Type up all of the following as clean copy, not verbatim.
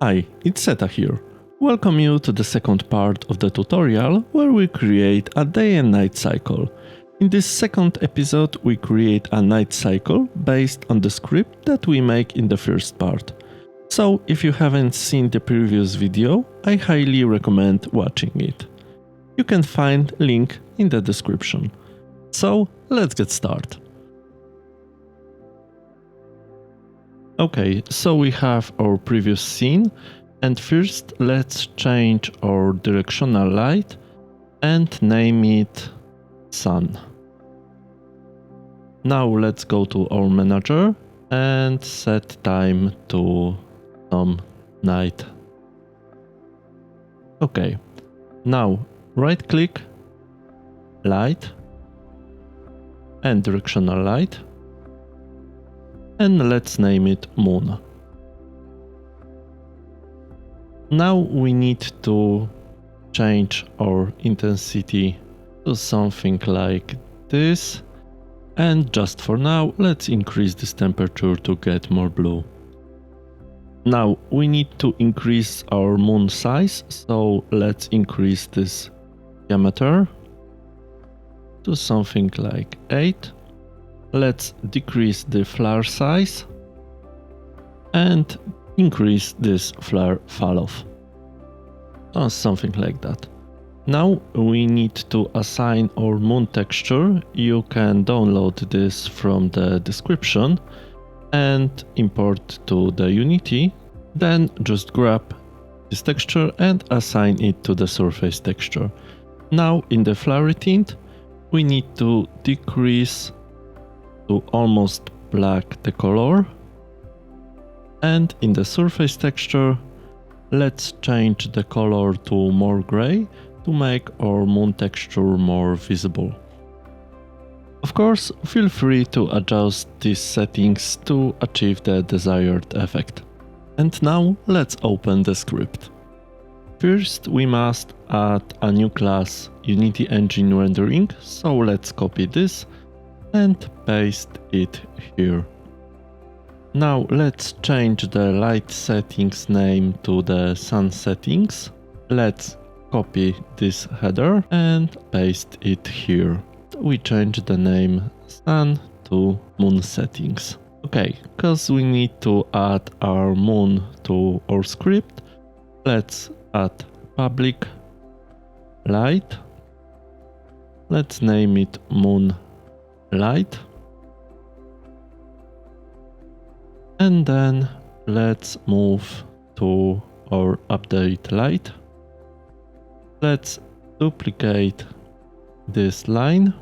Hi, it's Seta here. Welcome you to the second part of the tutorial where we create a day and night cycle. In this second episode we create a night cycle based on the script that we make in the first part. So if you haven't seen the previous video, I highly recommend watching it. You can find link in the description. So let's get started. Okay, so we have our previous scene, and first let's change our directional light and name it sun. Now let's go to our manager and set time to some night. Okay, now right click, light and directional light. And let's name it moon. Now we need to change our intensity to something like this. And just for now, let's increase this temperature to get more blue. Now we need to increase our moon size, so let's increase this diameter to something like 8. Let's decrease the flare size and increase this flare falloff. Something like that. Now we need to assign our moon texture. You can download this from the description and import to the Unity. Then just grab this texture and assign it to the surface texture. Now in the flare tint, we need to decrease to almost black the color, and in the surface texture let's change the color to more gray to make our moon texture more visible. Of course, feel free to adjust these settings to achieve the desired effect. And now let's open the script. First we must add a new class, Unity Engine Rendering, so let's copy this and paste it here. Now let's change the light settings name to the sun settings. Let's copy this header and paste it here. We change the name sun to moon settings. Okay, because we need to add our moon to our script, let's add public light. Let's name it moon light, and then let's move to our update light. Let's duplicate this line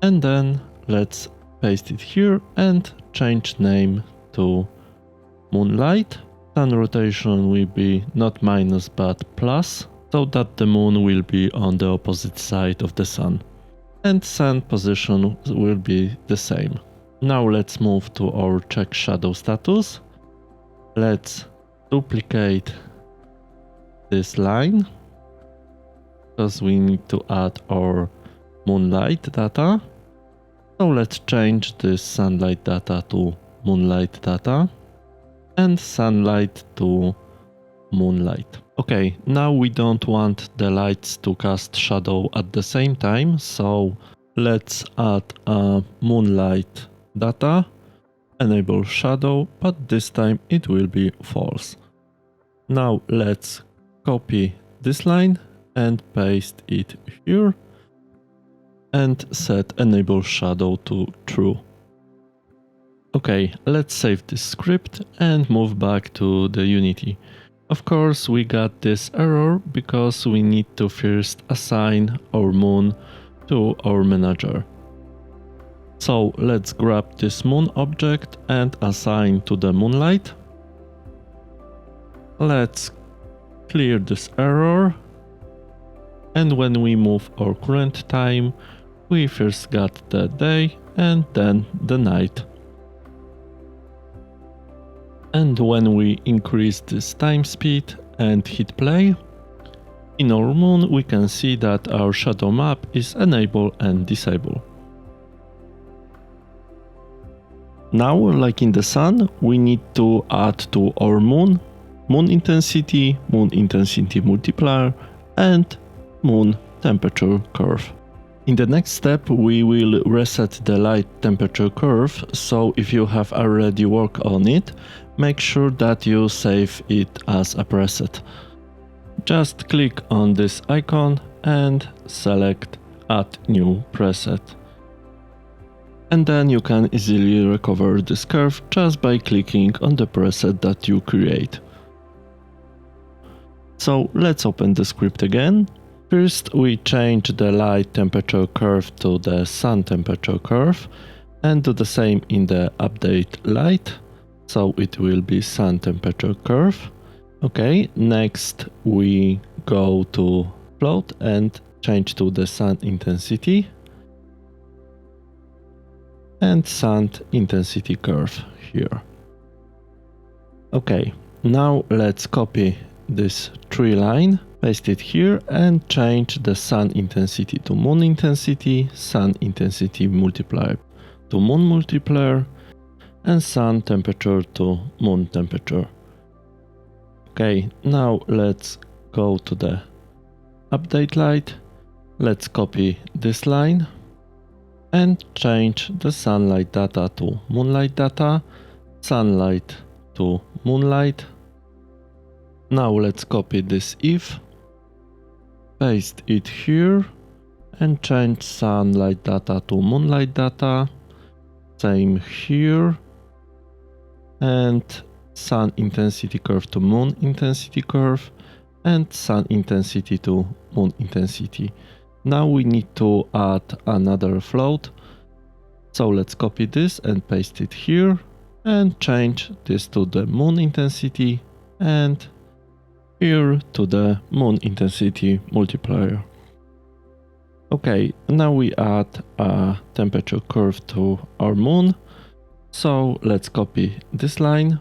and then let's paste it here and change name to moonlight. Sun rotation will be not minus but plus, so that the moon will be on the opposite side of the sun. And sun position will be the same. Now let's move to our check shadow status. Let's duplicate this line because we need to add our moonlight data. So let's change this sunlight data to moonlight data and sunlight to moonlight. Okay, now we don't want the lights to cast shadow at the same time, so let's add a moonlight data, enable shadow, but this time it will be false. Now let's copy this line and paste it here and set enable shadow to true. Okay, let's save this script and move back to the Unity. Of course, we got this error because we need to first assign our moon to our manager. So let's grab this moon object and assign to the moonlight. Let's clear this error. And when we move our current time, we first got the day and then the night. And when we increase this time speed and hit play, in our moon we can see that our shadow map is enable and disable. Now, like in the sun, we need to add to our moon intensity multiplier, and moon temperature curve. In the next step, we will reset the light temperature curve, so if you have already worked on it, make sure that you save it as a preset. Just click on this icon and select Add New Preset. And then you can easily recover this curve just by clicking on the preset that you create. So let's open the script again. First, we change the light temperature curve to the sun temperature curve and do the same in the update light. So it will be sun temperature curve. Okay, next we go to float and change to the sun intensity and sun intensity curve here. Okay, now let's copy this tree line, paste it here and change the sun intensity to moon intensity, sun intensity multiplier to moon multiplier, and sun temperature to moon temperature. Okay, now let's go to the update light. Let's copy this line and change the sunlight data to moonlight data, sunlight to moonlight. Now let's copy this if, paste it here and change sunlight data to moonlight data, same here, and sun intensity curve to moon intensity curve, and sun intensity to moon intensity. Now we need to add another float, so let's copy this and paste it here and change this to the moon intensity and here to the moon intensity multiplier. Okay, now we add a temperature curve to our moon, so let's copy this line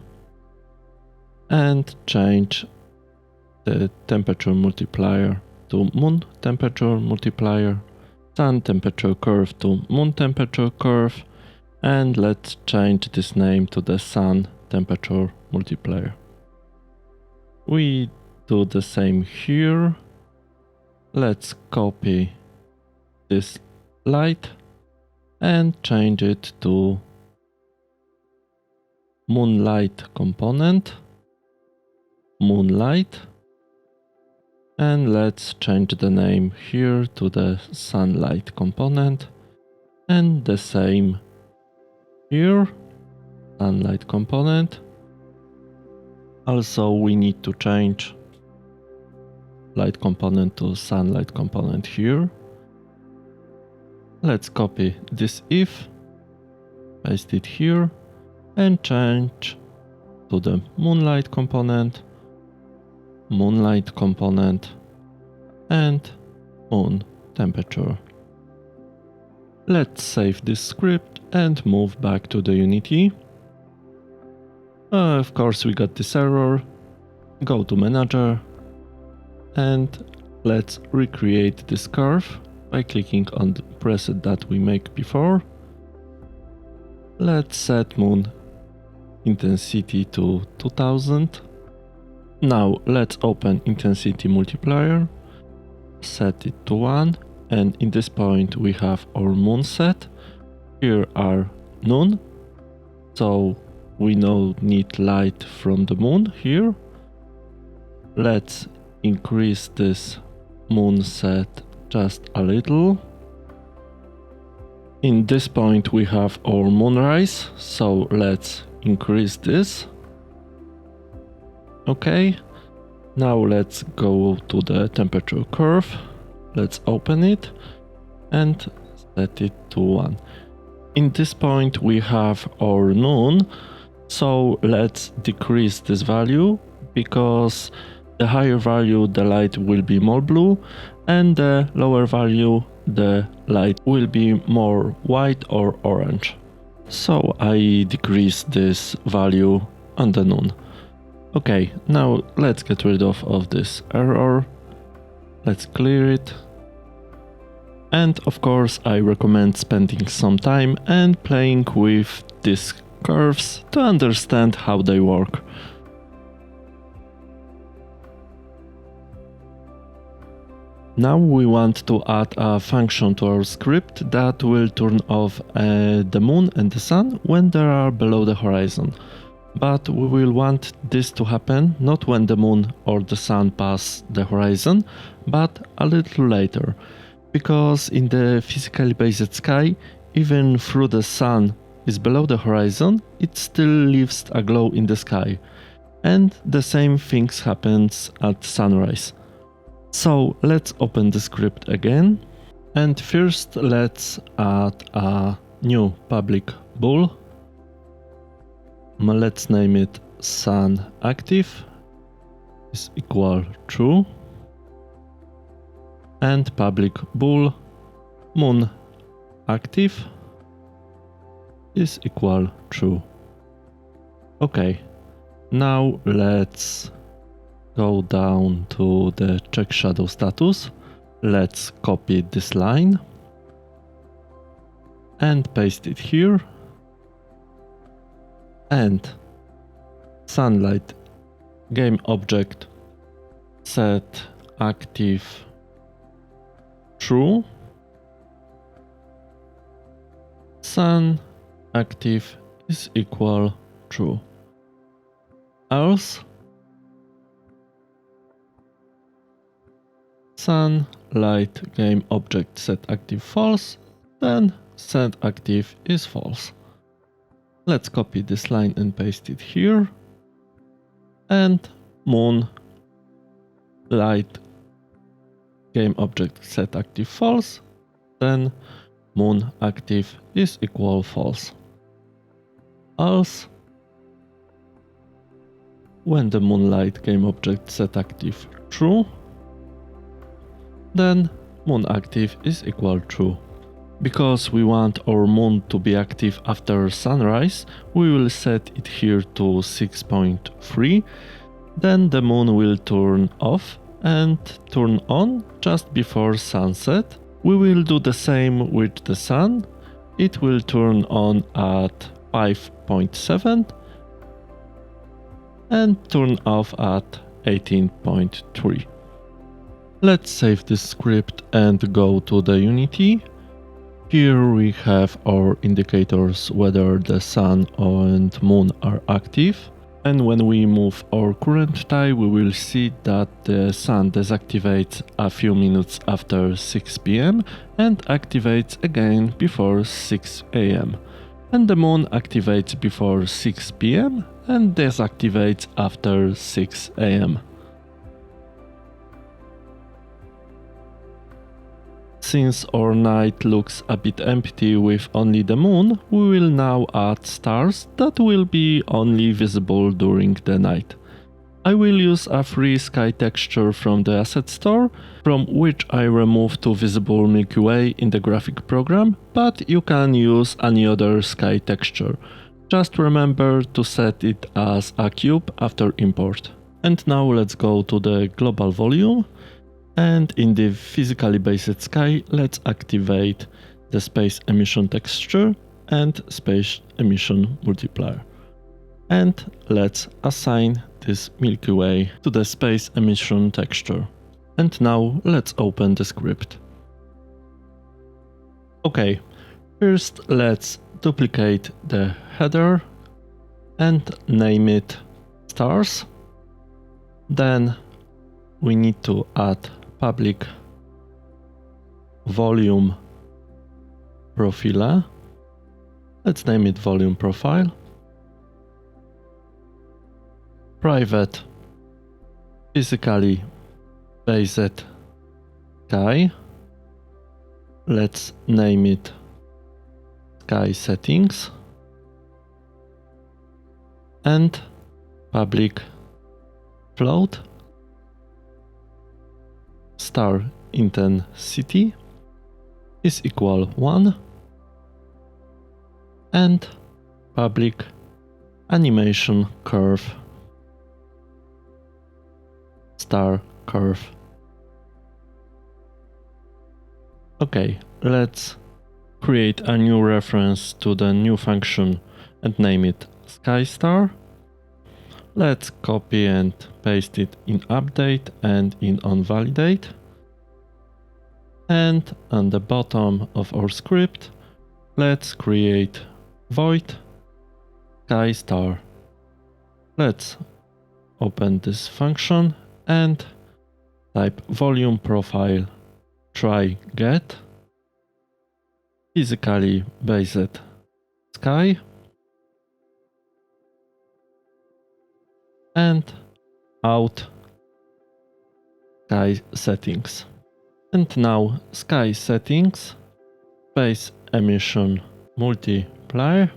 and change the temperature multiplier to moon temperature multiplier, sun temperature curve to moon temperature curve, and let's change this name to the sun temperature multiplier. We do the same here. Let's copy this light and change it to moonlight component, moonlight, and let's change the name here to the sunlight component, and the same here, sunlight component. Also we need to change light component to sunlight component here. Let's copy this if, paste it here, and change to the moonlight component, and moon temperature. Let's save this script and move back to the Unity. Of course we got this error. Go to Manager and let's recreate this curve by clicking on the preset that we make before. Let's set moon intensity to 2000. Now let's open intensity multiplier, set it to 1, and in this point we have our moon set. Here are noon, so we now need light from the moon here. Let's increase this moon set just a little. In this point we have our moonrise, so let's increase this. Okay, now let's go to the temperature curve. Let's open it and set it to 1. In this point we have our noon, so let's decrease this value, because the higher value the light will be more blue, and the lower value the light will be more white or orange. So I decrease this value on the noon. Okay, now let's get rid of this error. Let's clear it. And of course I recommend spending some time and playing with this curves to understand how they work. Now we want to add a function to our script that will turn off the moon and the sun when they are below the horizon. But we will want this to happen not when the moon or the sun pass the horizon, but a little later. Because in the physically based sky, even though the sun is below the horizon, it still leaves a glow in the sky. And the same things happens at sunrise. So let's open the script again. And first let's add a new public bool. Let's name it sun active is equal true. And public bool moon active is equal true. Okay, now let's go down to the check shadow status. Let's copy this line and paste it here. And sunlight game object set active true. Sun active is equal true. Else sunlight game object set active false, then set active is false. Let's copy this line and paste it here. And moon light game object set active false, then moon active is equal false. Else when the moonlight game object set active true, then moon active is equal true. Because we want our moon to be active after sunrise, we will set it here to 6.3. Then the moon will turn off and turn on just before sunset. We will do the same with the sun. It will turn on at 5.7 and turn off at 18.3. Let's save this script and go to the Unity. Here we have our indicators whether the sun and moon are active. And when we move our current tie, we will see that the sun deactivates a few minutes after 6 p.m. and activates again before 6 a.m. And the moon activates before 6 p.m. and deactivates after 6 a.m. Since our night looks a bit empty with only the moon, we will now add stars that will be only visible during the night. I will use a free sky texture from the asset store, from which I removed two visible Milky Way in the graphic program, but you can use any other sky texture. Just remember to set it as a cube after import. And now let's go to the global volume. And in the physically based sky, let's activate the space emission texture and space emission multiplier. And let's assign this Milky Way to the space emission texture. And now let's open the script. Okay, first let's duplicate the header and name it stars. Then we need to add public volume profile. Let's name it volume profile. Private physically based sky. Let's name it sky settings. And public float star intensity is equal 1 and public animation curve star curve. Okay, let's create a new reference to the new function and name it sky star. Let's copy and paste it in update and in onValidate. And on the bottom of our script, let's create void sky star. Let's open this function and type volume profile try get physically based sky and out sky settings. And now sky settings space emission multiplier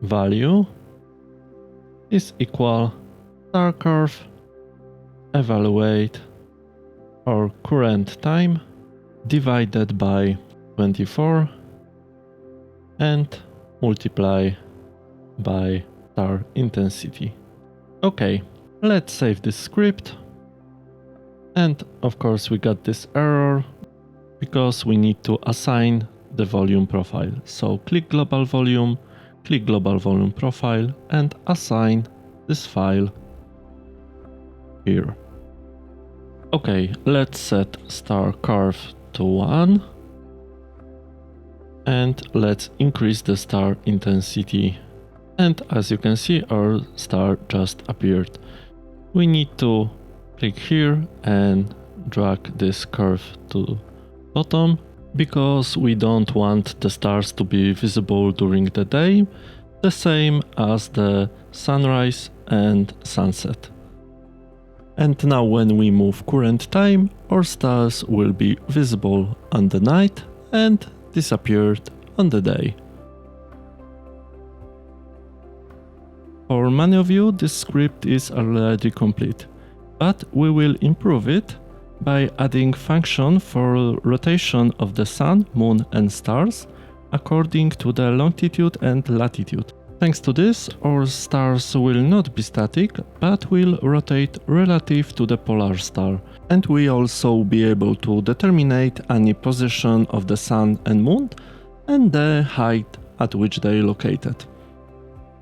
value is equal star curve evaluate our current time divided by 24 and multiply by star intensity. Okay, let's save this script. And of course we got this error because we need to assign the volume profile. So click global volume profile and assign this file here. Okay, let's set star curve to 1 and let's increase the star intensity. And as you can see, our star just appeared. We need to click here and drag this curve to bottom because we don't want the stars to be visible during the day, the same as the sunrise and sunset. And now when we move current time, our stars will be visible on the night and disappeared on the day. For many of you, this script is already complete, but we will improve it by adding function for rotation of the sun, moon and stars according to the longitude and latitude. Thanks to this, our stars will not be static, but will rotate relative to the polar star, and we also be able to determine any position of the sun and moon and the height at which they located.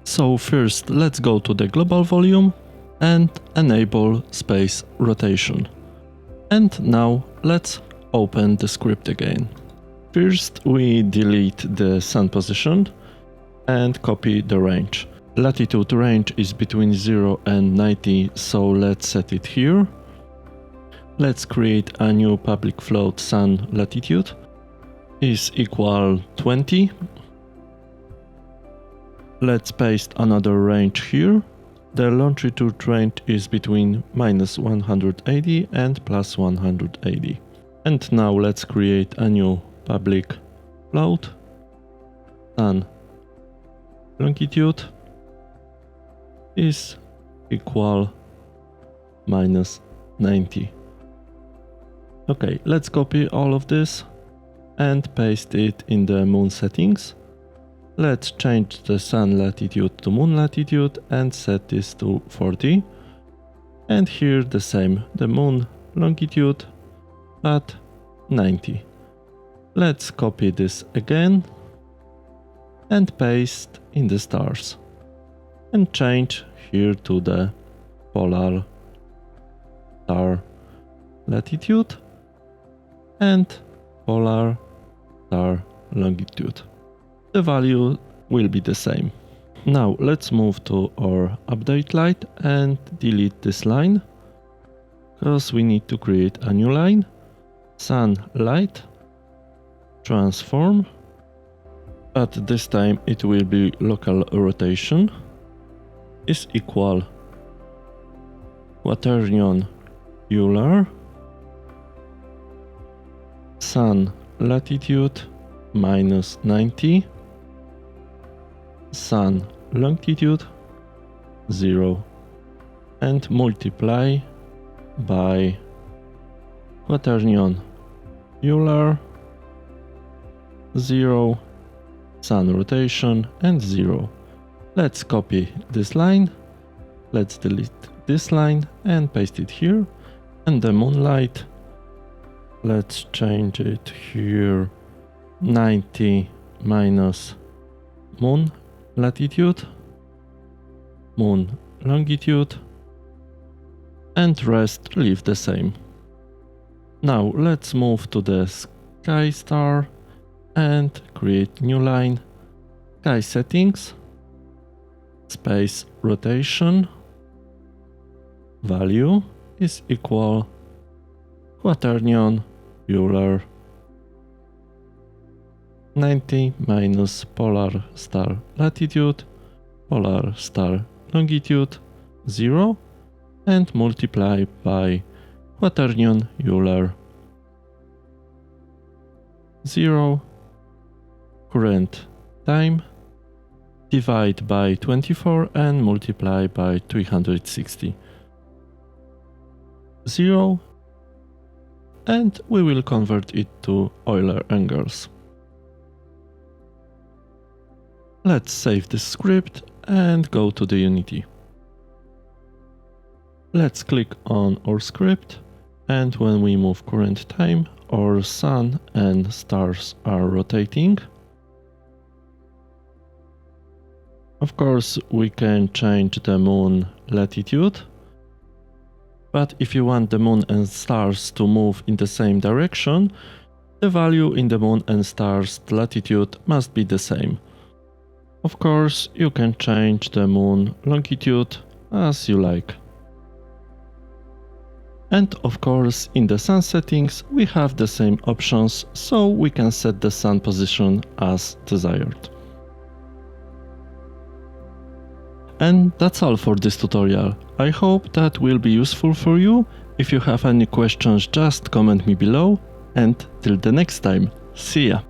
So first, let's go to the global volume and enable space rotation. And now let's open the script again. First, we delete the sun position and copy the range. Latitude range is between 0 and 90, so let's set it here. Let's create a new public float sun latitude is equal 20. Let's paste another range here. The longitude range is between -180 and +180. And now let's create a new public float sun longitude is equal -90. Okay, let's copy all of this and paste it in the moon settings. Let's change the sun latitude to moon latitude and set this to 40. And here the same, the moon longitude at 90. Let's copy this again and paste in the stars. And change here to the polar star latitude and polar star longitude. The value will be the same. Now let's move to our update light and delete this line because we need to create a new line. Sun light transform, but this time it will be local rotation is equal quaternion Euler sun latitude -90 sun longitude 0 and multiply by quaternion Euler 0 sun rotation and 0. Let's copy this line, let's delete this line and paste it here. And the moonlight, let's change it here 90 minus moon latitude, moon longitude, and rest leave the same. Now let's move to the sky star and create new line, sky settings, space rotation, value is equal quaternion Euler 90 minus polar star latitude, polar star longitude 0, and multiply by quaternion Euler 0, current time, divide by 24 and multiply by 360. 0, and we will convert it to Euler angles. Let's save this script and go to the Unity. Let's click on our script, and when we move current time, our sun and stars are rotating. Of course, we can change the moon latitude, but if you want the moon and stars to move in the same direction, the value in the moon and stars latitude must be the same. Of course, you can change the moon longitude as you like. And of course, in the sun settings, we have the same options, so we can set the sun position as desired. And that's all for this tutorial. I hope that will be useful for you. If you have any questions, just comment me below. And till the next time, see ya!